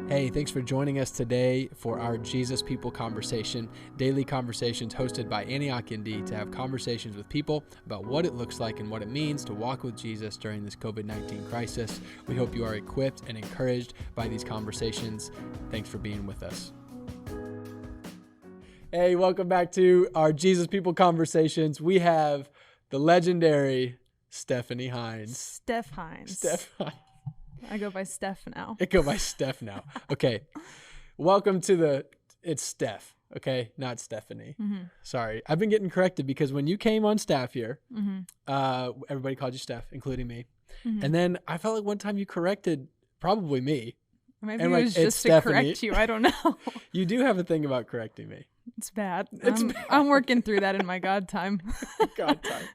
Hey, thanks for joining us today for our Jesus People Conversation, daily conversations hosted by Antioch, Indy, to have conversations with people about what it looks like and what it means to walk with Jesus during this COVID-19 crisis. We hope you are equipped and encouraged by these conversations. Thanks for being with us. Hey, welcome back to our Jesus People Conversations. We have the legendary Stephanie Hynds. Steph Hynds. Steph Hynds. I go by Steph now. I go by Steph now. Okay. Welcome to it's Steph, okay? Not Stephanie. Mm-hmm. Sorry. I've been getting corrected because when you came on staff here, Mm-hmm. Everybody called you Steph, including me. Mm-hmm. And then I felt like one time you corrected probably me. Maybe and it like, was it's just to Stephanie. correct you. I don't know. You do have a thing about correcting me. It's bad. It's bad. I'm working through that in my God time. God time.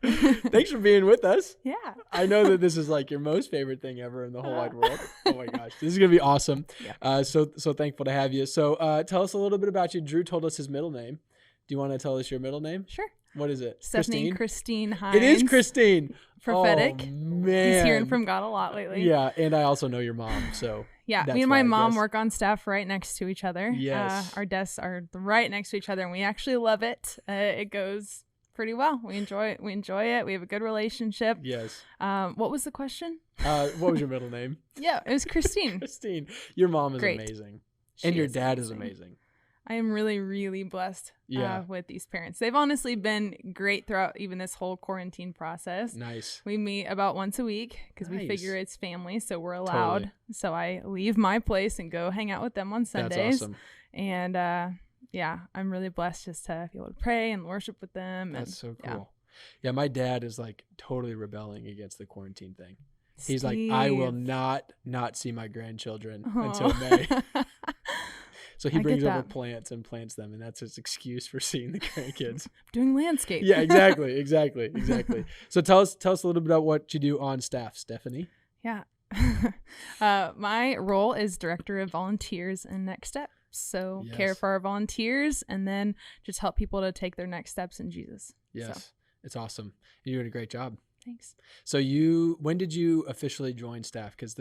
Thanks for being with us. Yeah. I know that this is like your most favorite thing ever in the whole wide world. Oh my gosh. This is going to be awesome. Yeah. So thankful to have you. So tell us a little bit about you. Drew told us his middle name. Do you want to tell us your middle name? Sure. What is it? Stephanie Christine Hynds. It is Christine. Prophetic. Oh, man. He's hearing from God a lot lately. Yeah. And I also know your mom. So yeah. that's Me and why my I guess. guess. Work on staff right next to each other. Yes. Our desks are right next to each other and we actually love it. It goes pretty well. We enjoy it. We have a good relationship. Yes. What was the question? What was your middle name? Yeah, it was Christine. Christine. Your mom is Great. amazing. She And your is dad is amazing. I am really, really blessed with these parents. They've honestly been great throughout even this whole quarantine process. Nice. We meet about once a week because we Nice. figure it's family, so we're allowed. Totally. So I leave my place and go hang out with them on Sundays. That's awesome. And I'm really blessed just to be able to pray and worship with them. That's so yeah. cool. Yeah, my dad is like totally rebelling against the quarantine thing. He's like, I will not see my grandchildren until May. So he brings over plants and plants them, and that's his excuse for seeing the grandkids. Doing landscape. Yeah, exactly. So tell us a little bit about what you do on staff, Stephanie. Yeah. My role is director of volunteers and next steps. So care for our volunteers and then just help people to take their next steps in Jesus. Yes. So. It's awesome. You're doing a great job. Thanks. So when did you officially join staff? Because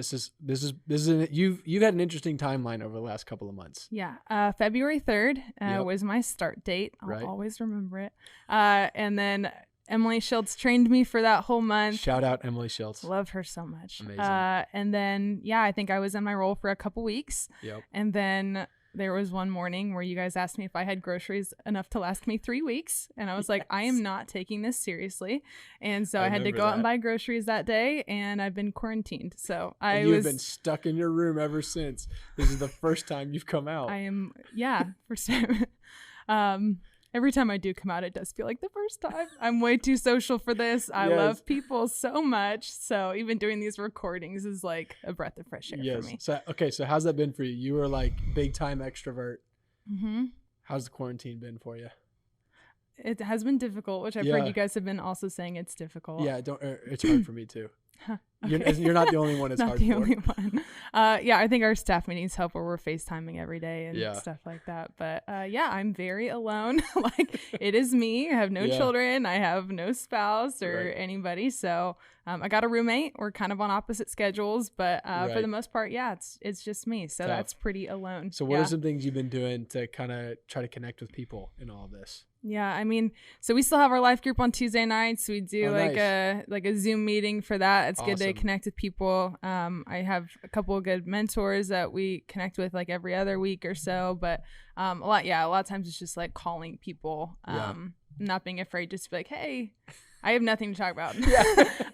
you've had an interesting timeline over the last couple of months. Yeah. February 3rd was my start date. I'll always remember it. And then Emily Schultz trained me for that whole month. Shout out Emily Schultz. Love her so much. Amazing. And then, I think I was in my role for a couple weeks. Yep. And then there was one morning where you guys asked me if I had groceries enough to last me 3 weeks. And I was like, I am not taking this seriously. And so I had to go out and buy groceries that day. And I've been quarantined. So you've been stuck in your room ever since. This is the first time you've come out. I am, first time. Every time I do come out, it does feel like the first time. I'm way too social for this. I love people so much. So even doing these recordings is like a breath of fresh air for me. So how's that been for you? You were like big time extrovert. Mm-hmm. How's the quarantine been for you? It has been difficult, which I've heard you guys have been also saying it's difficult. Yeah, it's hard for me too. Okay. You're not the only one it's hard for. Not the only one. I think our staff needs help where we're FaceTiming every day and stuff like that. But I'm very alone. Like it is me. I have no children. I have no spouse or anybody. So I got a roommate. We're kind of on opposite schedules, but for the most part, it's just me. So that's pretty alone. So what are some things you've been doing to kind of try to connect with people in all of this? Yeah, I mean, so we still have our life group on Tuesday nights. We do a Zoom meeting for that. It's good to connect with people. I have a couple of good mentors that we connect with like every other week or so. But a lot of times it's just like calling people, not being afraid, just to be like, hey, I have nothing to talk about.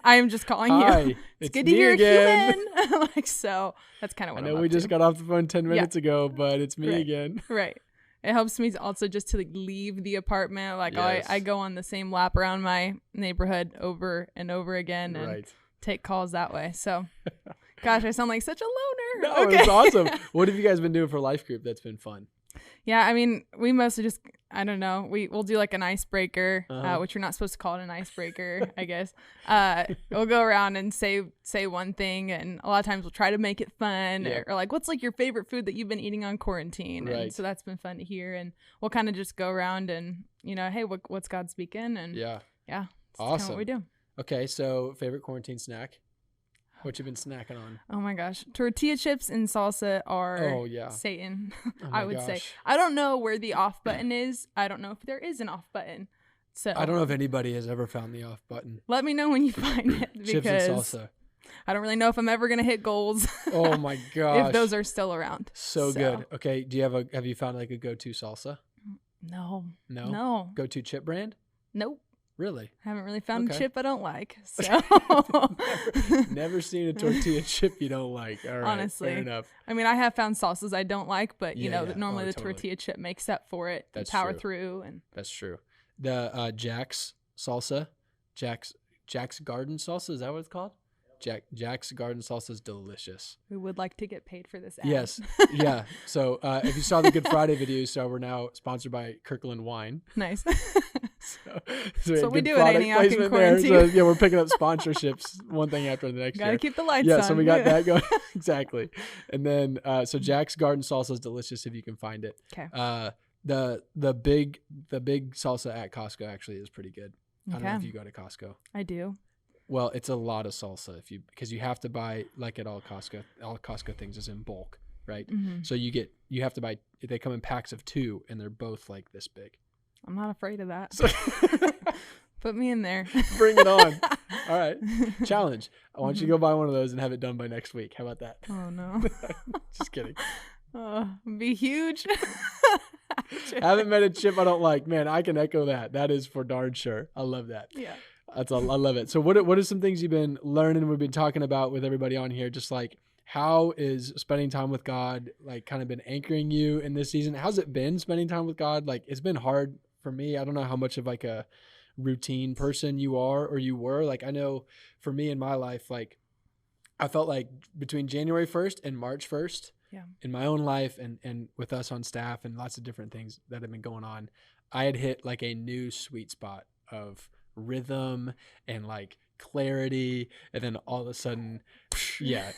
I am just calling you. It's good to hear a human. So that's kind of what I know. We just got off the phone 10 minutes ago, but it's me again. Right. It helps me also just to like leave the apartment. Like I go on the same lap around my neighborhood over and over again and take calls that way. So, gosh, I sound like such a loner. No, it's awesome. What have you guys been doing for life group that's been fun? Yeah, I mean, we mostly just, I don't know, we'll do like an icebreaker, which you're not supposed to call it an icebreaker, I guess. We'll go around and say one thing, and a lot of times we'll try to make it fun, or like, what's like your favorite food that you've been eating on quarantine? And so that's been fun to hear, and we'll kind of just go around and, hey, what's God speaking? And that's awesome. kind of what we do. Okay, so favorite quarantine snack? What you been snacking on? Oh my gosh. Tortilla chips and salsa are Satan, I would say. I don't know where the off button is. I don't know if there is an off button. So I don't know if anybody has ever found the off button. Let me know when you find it, because chips and salsa. I don't really know if I'm ever going to hit goals. Oh my gosh. If those are still around. So good. Okay. Do you have you found like a go-to salsa? No. Go-to chip brand? Nope. Really? I haven't really found a chip I don't like. So never seen a tortilla chip you don't like. All right. Honestly. Fair enough. I mean, I have found salsas I don't like, but normally the tortilla chip makes up for it. That's power true. Through and that's true. The Jack's salsa, Jack's Garden salsa, is that what it's called? Jack's Garden salsa is delicious. We would like to get paid for this ad. Yes. Yeah. So if you saw the Good Friday video, so we're now sponsored by Kirkland Wine. Nice. so we do at Antioch in quarantine. So, yeah, we're picking up sponsorships one thing after the next. Gotta keep the lights on. Yeah, so we got that going. Exactly. And then so Jack's Garden salsa is delicious if you can find it. Okay. The big salsa at Costco actually is pretty good. I don't know if you go to Costco. I do. Well, it's a lot of salsa because you have to buy, like at all Costco things is in bulk, right? Mm-hmm. So you have to buy, they come in packs of 2 and they're both like this big. I'm not afraid of that. Put me in there. Bring it on. All right. Challenge. I want you to go buy one of those and have it done by next week. How about that? Oh no. Just kidding. Be huge. Haven't met a chip I don't like. Man, I can echo that. That is for darn sure. I love that. Yeah. I love it. So what are some things you've been learning, we've been talking about with everybody on here? Just like, how is spending time with God like kind of been anchoring you in this season? How's it been spending time with God? Like, it's been hard for me. I don't know how much of like a routine person you are or you were. Like, I know for me in my life, like I felt like between January 1st and March 1st in my own life and with us on staff and lots of different things that have been going on, I had hit like a new sweet spot of rhythm and like clarity, and then all of a sudden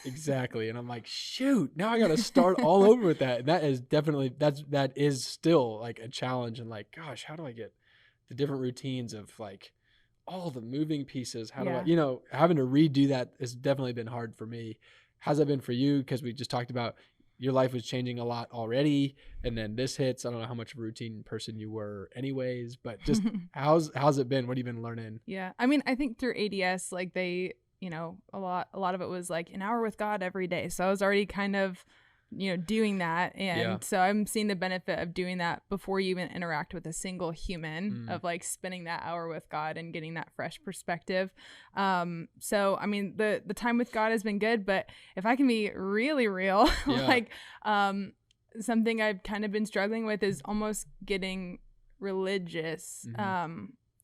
exactly, and I'm like, shoot, now I gotta start all over with that. And that is definitely that is still like a challenge, and like, gosh, how do I get the different routines of like all the moving pieces? How do I, having to redo that has definitely been hard for me. How's that been for you? Because we just talked about your life was changing a lot already, and then this hits. I don't know how much of a routine person you were anyways, but just how's it been? What have you been learning? Yeah. I mean, I think through ADS, like they, a lot of it was like an hour with God every day. So I was already kind of, doing that. And so I'm seeing the benefit of doing that before you even interact with a single human, of like spending that hour with God and getting that fresh perspective. So, I mean, the time with God has been good, but if I can be really real, like, something I've kind of been struggling with is almost getting religious,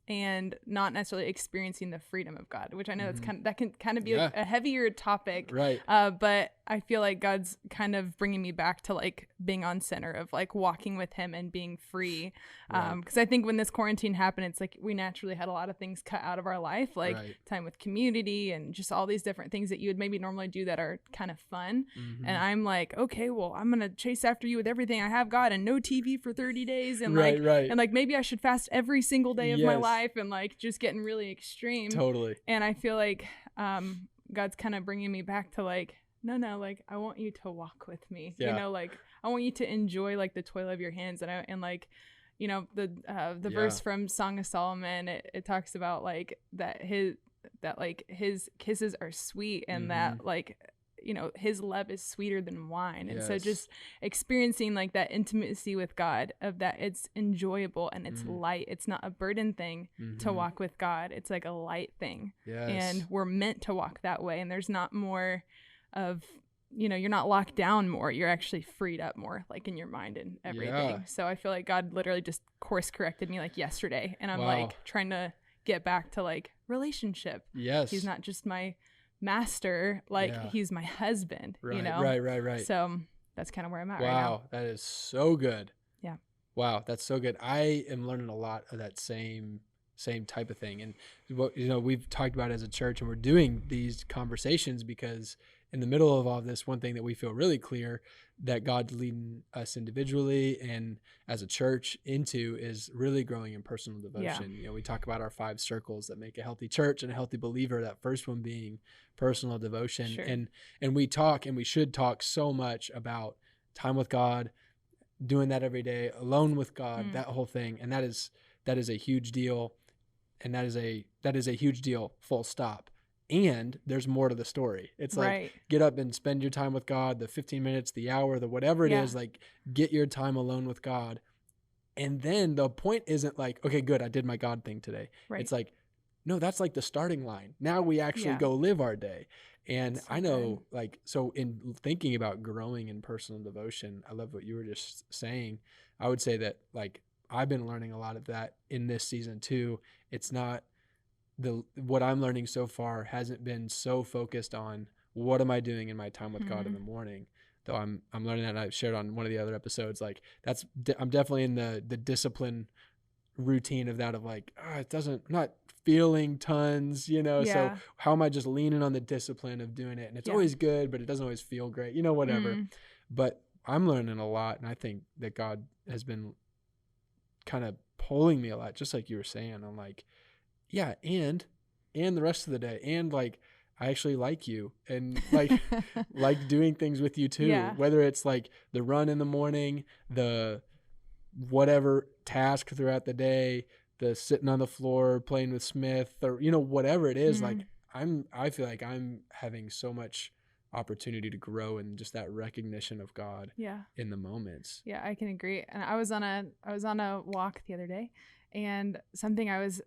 and not necessarily experiencing the freedom of God, which I know that can kind of be like a heavier topic, right? But I feel like God's kind of bringing me back to like being on center of like walking with Him and being free. Because I think when this quarantine happened, it's like we naturally had a lot of things cut out of our life, like time with community and just all these different things that you would maybe normally do that are kind of fun. And I'm like, okay, well, I'm gonna chase after you with everything I have, God, and no TV for 30 days, and and like maybe I should fast every single day of my life, and like just getting really extreme. Totally. And I feel like God's kind of bringing me back to like, no, like I want you to walk with me. Like I want you to enjoy like the toil of your hands, and like, the verse from Song of Solomon, it talks about like that his kisses are sweet, and that like, His love is sweeter than wine. And so just experiencing like that intimacy with God, of that it's enjoyable and it's light. It's not a burden thing to walk with God. It's like a light thing. And we're meant to walk that way. And there's not more of, you're not locked down more. You're actually freed up more, like in your mind and everything. So I feel like God literally just course corrected me like yesterday. And I'm like trying to get back to like relationship. He's not just my master, like He's my husband, Right. So that's kind of where I'm at right now. Wow, that is so good. Yeah. Wow, that's so good. I am learning a lot of that same type of thing. And what we've talked about as a church, and we're doing these conversations because in the middle of all this, one thing that we feel really clear that God's leading us individually and as a church into is really growing in personal devotion. You know, we talk about our 5 circles that make a healthy church and a healthy believer, that first one being personal devotion. Sure. And we talk, and we should talk so much about time with God, doing that every day, alone with God, that whole thing. And that is a huge deal. And that is a huge deal, full stop. And there's more to the story. It's like, get up and spend your time with God, the 15 minutes, the hour, the whatever it is, like get your time alone with God. And then the point isn't like, okay, good, I did my God thing today. Right. It's like, no, that's like the starting line. Now we actually go live our day. And I know, like, so in thinking about growing in personal devotion, I love what you were just saying. I would say that, like, I've been learning a lot of that in this season too. It's not what I'm learning so far hasn't been so focused on what am I doing in my time with God in the morning. Though I'm learning that, and I've shared on one of the other episodes, like I'm definitely in the discipline routine of that, of like, I'm not feeling tons, so how am I just leaning on the discipline of doing it? And it's always good, but it doesn't always feel great, whatever. But I'm learning a lot, and I think that God has been kind of pulling me a lot, just like you were saying. I'm like, and the rest of the day, and like, I actually like you, and like like doing things with you too, whether it's like the run in the morning, the whatever task throughout the day, the sitting on the floor playing with Smith, or whatever it is. Like I feel like I'm having so much opportunity to grow in just that recognition of God in the moments. Yeah, I can agree. And I was on a walk the other day, and something I was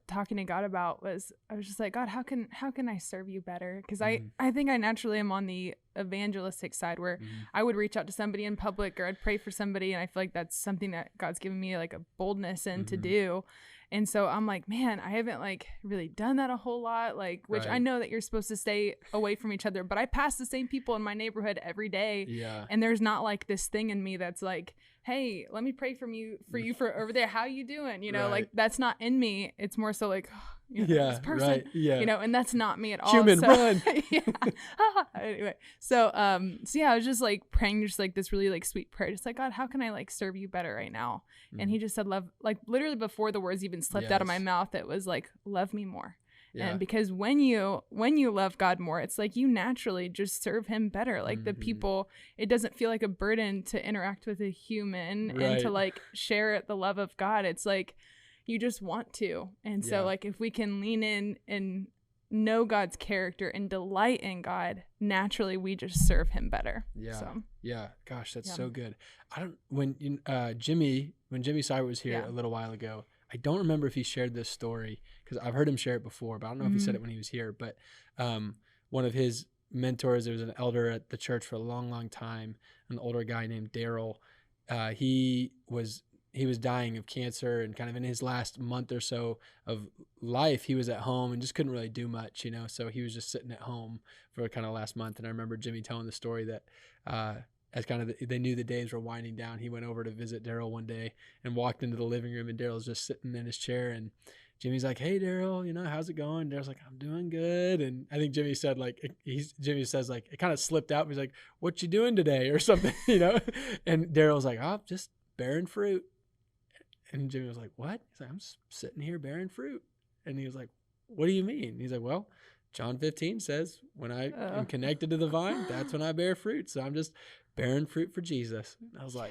talking to God about was, I was just like, God, how can I serve you better? Because I think I naturally am on the evangelistic side, where I would reach out to somebody in public, or I'd pray for somebody, and I feel like that's something that God's given me like a boldness in to do. And so I'm like, man, I haven't like really done that a whole lot, like, which I know that you're supposed to stay away from each other, but I pass the same people in my neighborhood every day. Yeah. And there's not like this thing in me that's like, hey, let me pray for you for over there. How you doing? Like, that's not in me. It's more so like, this person, and that's not me at all. Human, run. Anyway, so I was just like praying just like this really like sweet prayer, just like, God, how can I like serve you better right now? And he just said, love, like literally before the words even slipped out of my mouth, it was like, love me more. And because when you love God more, it's like you naturally just serve him better. Like the people, it doesn't feel like a burden to interact with a human and to like share the love of God. It's like you just want to. And so like if we can lean in and know God's character and delight in God, naturally we just serve him better. Gosh, that's so good. When Jimmy Cyber was here a little while ago, I don't remember if he shared this story, because I've heard him share it before, but I don't know if he said it when he was here. But one of his mentors, there was an elder at the church for a long, long time, an older guy named Daryl. He was dying of cancer, and kind of in his last month or so of life, he was at home and just couldn't really do much, so he was just sitting at home for kind of last month. And I remember Jimmy telling the story that as kind of they knew the days were winding down, he went over to visit Daryl one day and walked into the living room, and Daryl's just sitting in his chair, and Jimmy's like, hey, Daryl, how's it going? Daryl's like, I'm doing good. And I think Jimmy said Jimmy says like, it kind of slipped out. He's like, what you doing today or something, and Daryl's like, oh, just bearing fruit. And Jimmy was like, what? He's like, I'm sitting here bearing fruit. And he was like, what do you mean? He's like, well, John 15 says, when I am connected to the vine, that's when I bear fruit. So I'm just bearing fruit for Jesus. And I was like,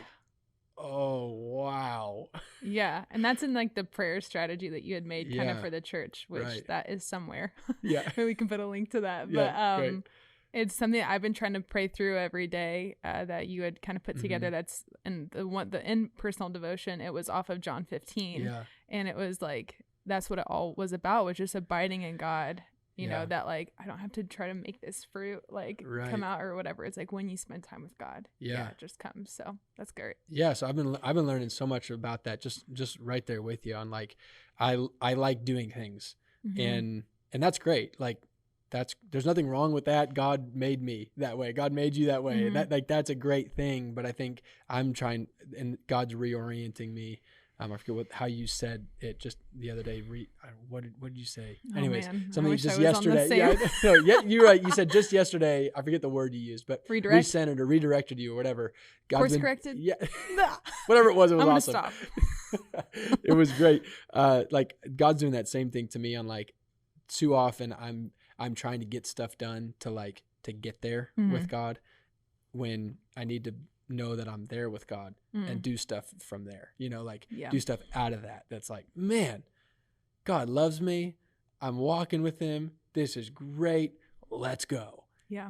oh, wow. Yeah. And that's in like the prayer strategy that you had made kind of for the church, which that is somewhere. Yeah. We can put a link to that. But it's something that I've been trying to pray through every day that you had kind of put together. That's in the personal devotion. It was off of John 15. Yeah. And it was like, that's what it all was about, was just abiding in God. You know, that like, I don't have to try to make this fruit like come out or whatever. It's like when you spend time with God, it just comes. So that's great. Yeah. So I've been learning so much about that. Just right there with you on like, I like doing things and that's great. Like there's nothing wrong with that. God made me that way. God made you that way. And that's a great thing. But I think I'm trying, and God's reorienting me I forget how you said it just the other day. What did you say? Oh, anyways, man. something just yesterday. You're right. You said just yesterday. I forget the word you used, but recentered or redirected you or whatever. Course corrected. Yeah, whatever it was awesome. Stop. It was great. Like God's doing that same thing to me. On like too often, I'm trying to get stuff done to get there with God, when I need to know that I'm there with God and do stuff from there, do stuff out of that. That's like, man, God loves me. I'm walking with him. This is great. Let's go. Yeah.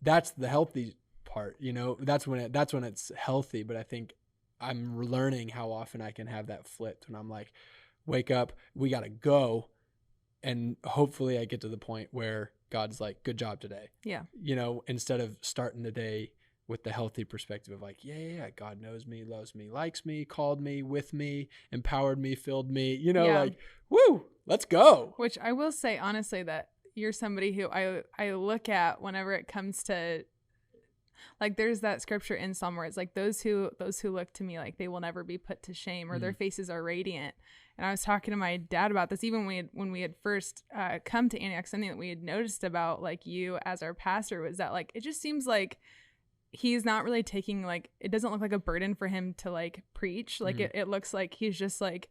That's the healthy part, that's when it's healthy. But I think I'm learning how often I can have that flipped when I'm like, wake up, we got to go. And hopefully I get to the point where God's like, good job today. Yeah. Instead of starting the day with the healthy perspective of like, yeah, God knows me, loves me, likes me, called me, with me, empowered me, filled me, like, woo, let's go. Which I will say, honestly, that you're somebody who I look at whenever it comes to, like, there's that scripture in Psalm where it's like, those who look to me, like, they will never be put to shame, or their faces are radiant. And I was talking to my dad about this, even when we had first come to Antioch. Something that we had noticed about like you as our pastor was that like, it just seems like he's not really taking, like, it doesn't look like a burden for him to like preach. Like it looks like he's just like,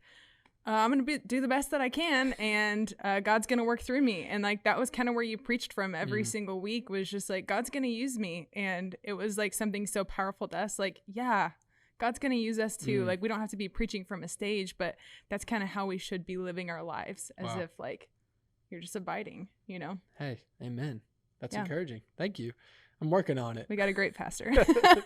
I'm going to do the best that I can, and God's going to work through me. And like, that was kind of where you preached from every single week, was just like, God's going to use me. And it was like something so powerful to us. Like, yeah, God's going to use us too. Like, we don't have to be preaching from a stage, but that's kind of how we should be living our lives, as if like you're just abiding, Hey, amen. That's encouraging. Thank you. I'm working on it. We got a great pastor.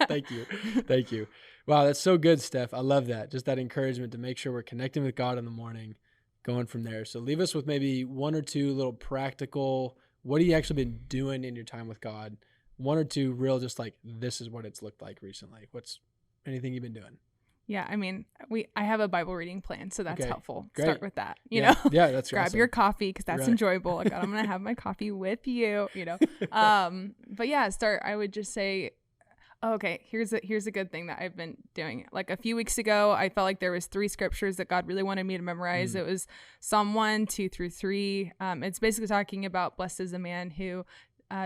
Thank you. Wow, that's so good, Steph. I love that. Just that encouragement to make sure we're connecting with God in the morning, going from there. So leave us with maybe one or two little practical, what have you actually been doing in your time with God? One or two real, just like, this is what it's looked like recently. What's anything you've been doing? Yeah, I mean, I have a Bible reading plan, so that's helpful. Great. Start with that, Yeah, that's grab awesome. your coffee, because that's enjoyable. Like, I'm gonna have my coffee with you, But yeah, I would just say, okay, here's a good thing that I've been doing. Like a few weeks ago, I felt like there was 3 scriptures that God really wanted me to memorize. It was Psalm 1, 2 through 3. It's basically talking about blessed is the man who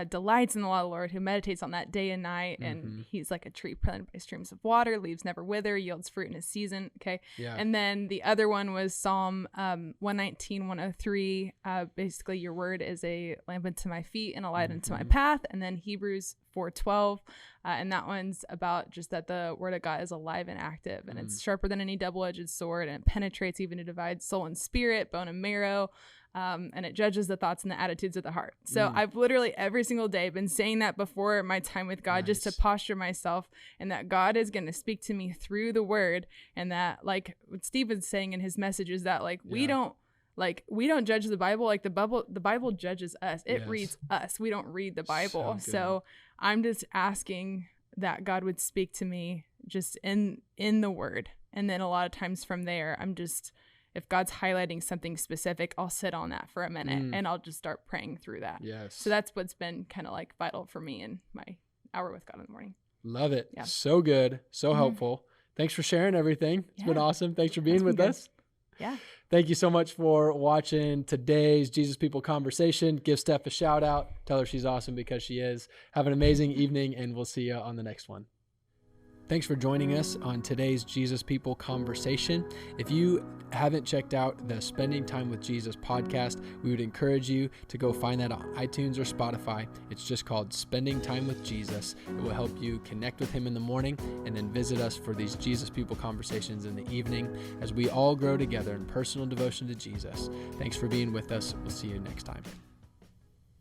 delights in the law of the Lord, who meditates on that day and night, and he's like a tree planted by streams of water, leaves never wither, yields fruit in his season. Okay. Yeah. And then the other one was Psalm 119, 103. Basically, your word is a lamp unto my feet and a light unto my path. And then Hebrews 4:12. And that one's about just that the word of God is alive and active, and it's sharper than any double-edged sword, and it penetrates even to divide soul and spirit, bone and marrow. And it judges the thoughts and the attitudes of the heart. So I've literally every single day been saying that before my time with God, just to posture myself, and that God is going to speak to me through the word. And that, like what Steve was saying in his message, is that like, we don't judge the Bible. Like the Bible judges us. It reads us. We don't read the Bible. So I'm just asking that God would speak to me just in the word. And then a lot of times from there, if God's highlighting something specific, I'll sit on that for a minute and I'll just start praying through that. Yes. So that's what's been kind of like vital for me in my hour with God in the morning. Love it. Yeah. So good. So helpful. Thanks for sharing everything. It's been awesome. Thanks for being with us. Yeah. Thank you so much for watching today's Jesus People Conversation. Give Steph a shout out. Tell her she's awesome, because she is. Have an amazing evening, and we'll see you on the next one. Thanks for joining us on today's Jesus People Conversation. If you haven't checked out the Spending Time with Jesus podcast, we would encourage you to go find that on iTunes or Spotify. It's just called Spending Time with Jesus. It will help you connect with him in the morning, and then visit us for these Jesus People Conversations in the evening as we all grow together in personal devotion to Jesus. Thanks for being with us. We'll see you next time.